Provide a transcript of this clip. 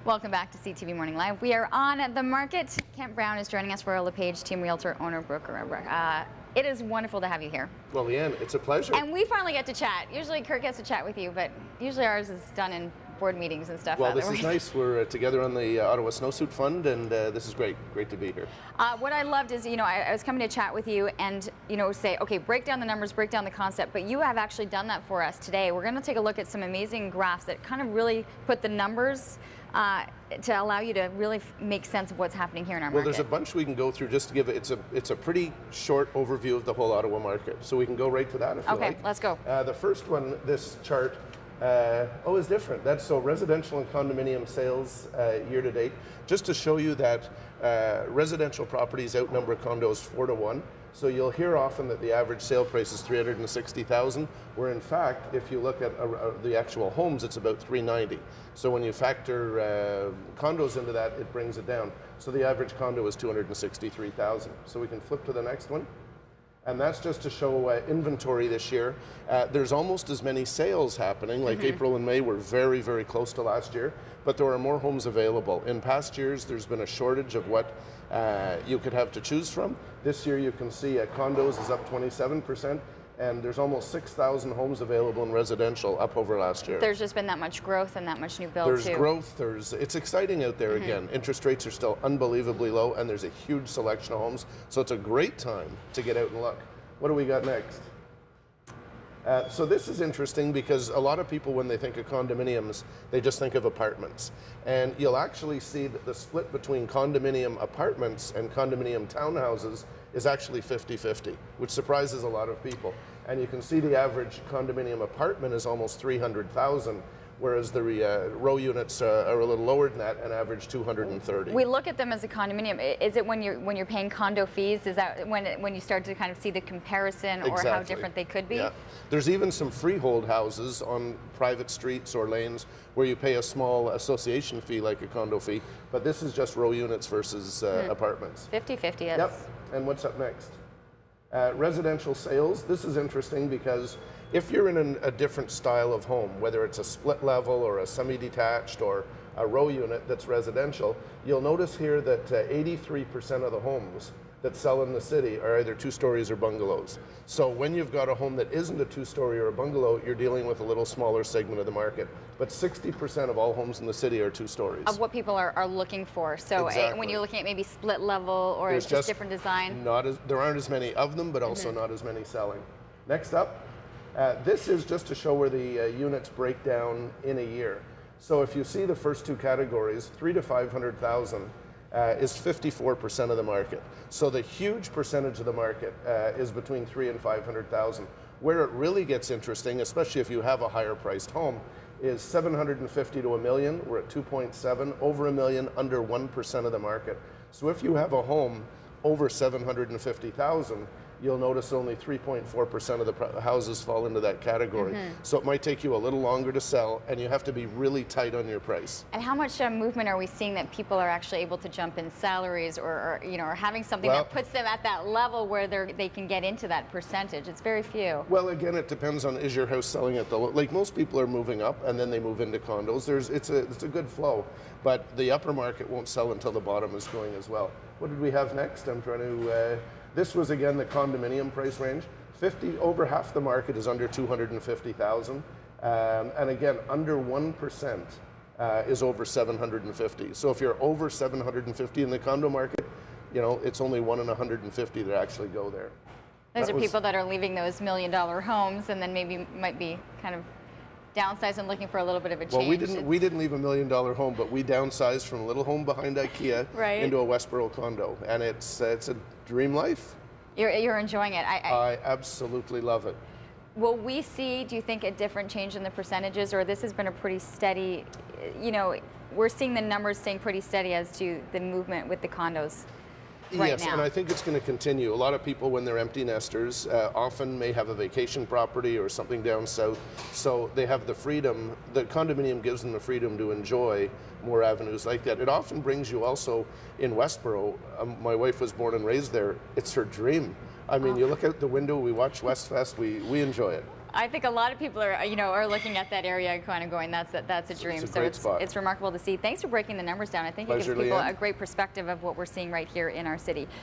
Welcome back to CTV Morning Live. We are on the market. Kent Brown is joining us for our lepage team realtor, owner, broker. It is wonderful to have you here. Well, Leanne, it's a pleasure. And we finally get to chat. Usually Kirk gets to chat with you, but usually ours is done in board meetings and stuff. Well, this is nice. We're together on the Ottawa Snowsuit Fund, and this is great. Great to be here. What I loved is, I was coming to chat with you and, say, okay, break down the numbers, break down the concept, but you have actually done that for us today. We're going to take a look at some amazing graphs that kind of really put the numbers to allow you to really make sense of what's happening here in our market. Well, there's a bunch we can go through just to give it. It's a pretty short overview of the whole Ottawa market, so we can go right to that if you like. Okay, let's go. The first one, this chart, is different. That's so residential and condominium sales year to date. Just to show you that residential properties outnumber condos 4 to 1. So you'll hear often that the average sale price is $360,000, where in fact, if you look at the actual homes, it's about $390,000. So when you factor condos into that, it brings it down. So the average condo is $263,000. So we can flip to the next one. And that's just to show inventory this year. There's almost as many sales happening, like April and May were very, very close to last year, but there are more homes available. In past years, there's been a shortage of what you could have to choose from. This year, you can see condos is up 27%, and there's almost 6,000 homes available in residential, up over last year. There's just been that much growth and that much new build There's too. growth, it's exciting out there again. Interest rates are still unbelievably low, and there's a huge selection of homes, so it's a great time to get out and look. What do we got next? So this is interesting because a lot of people, when they think of condominiums, they just think of apartments. And you'll actually see that the split between condominium apartments and condominium townhouses is actually 50-50, which surprises a lot of people. And you can see the average condominium apartment is almost $300,000, whereas the row units are a little lower than that and average $230,000. We look at them as a condominium. Is it when you're paying condo fees? Is that when you start to kind of see the comparison or how different they could be? Yeah. There's even some freehold houses on private streets or lanes where you pay a small association fee like a condo fee, but this is just row units versus apartments. 50-50. Yep. And what's up next? Residential sales. This is interesting because if you're in a different style of home, whether it's a split level or a semi-detached or a row unit that's residential, you'll notice here that 83% of the homes that sell in the city are either 2 stories or bungalows. So when you've got a home that isn't a 2-story or a bungalow, you're dealing with a little smaller segment of the market. But 60% of all homes in the city are 2 stories. Of what people are looking for. So when you're looking at maybe split level or just different design. There aren't as many of them, but also not as many selling. Next up, this is just to show where the units break down in a year. So if you see the first 2 categories, 3 to 500,000 is 54% of the market. So the huge percentage of the market is between 3 and 500,000. Where it really gets interesting, especially if you have a higher priced home, is 750 to $1 million. We're at 2.7, over $1 million, under 1% of the market. So if you have a home over 750,000, you'll notice only 3.4% of the houses fall into that category. So it might take you a little longer to sell, and you have to be really tight on your price. And how much movement are we seeing that people are actually able to jump in salaries or having something that puts them at that level where they can get into that percentage? It's very few. Well, again, it depends on, is your house selling at the low? Like most people are moving up and then they move into condos. It's a good flow, but the upper market won't sell until the bottom is going as well. What did we have next? I'm trying to. This was again the condominium price range. Over half the market is under 250,000, and again under 1% is over 750. So if you're over 750 in the condo market, it's only 1 in 150 that actually go there. Those are people that are leaving those $1 million homes and then might be kind of downsized and looking for a little bit of a change. Well, we didn't leave $1 million home, but we downsized from a little home behind IKEA into a Westboro condo, and it's a dream life. You're enjoying it. I absolutely love it. Will we see, do you think, a different change in the percentages, or this has been a pretty steady, we're seeing the numbers staying pretty steady as to the movement with the condos? Yes, and I think it's going to continue. A lot of people, when they're empty nesters, often may have a vacation property or something down south, so they have the freedom. The condominium gives them the freedom to enjoy more avenues like that. It often brings you also in Westboro. My wife was born and raised there. It's her dream. I mean, you look out the window, we watch Westfest, we enjoy it. I think a lot of people are, are looking at that area and kind of going, that's a dream. It's a great spot. It's remarkable to see. Thanks for breaking the numbers down. I think it gives Pleasure, people Leanne. a great perspective of what we're seeing right here in our city.